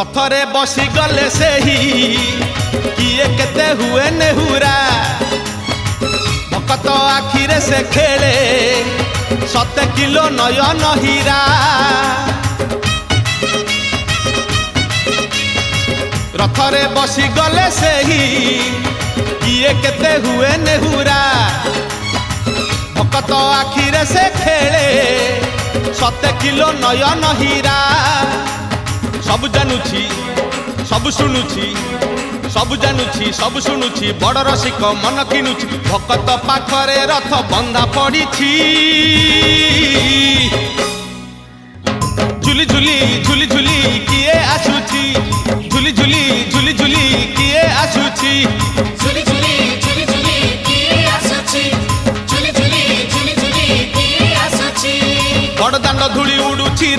रथरे बसी गले से ही किए केते हुए नेहुरा भकत आखिरे से खेले 7 किलो नयन हीरा रथरे बसी गले से ही किए केते हुए नेहुरा भकत आखिरे से खेले 7 किलो नयन हीरा सब जानुछि सब शुणुछि सब जानुछि सब शुणुछि बड़ रसिक मन किनुछि भकत पाखरे रथ बंधा पड़िछि झुली झुली झुली झुली किए आसुछि झुली झुली झुली झुली किए आसुछि झुली झुली झुली झुली किए आसुछि झुली झुली झुली झुली किए आसुछि बड़ दांड धूली उडुछि।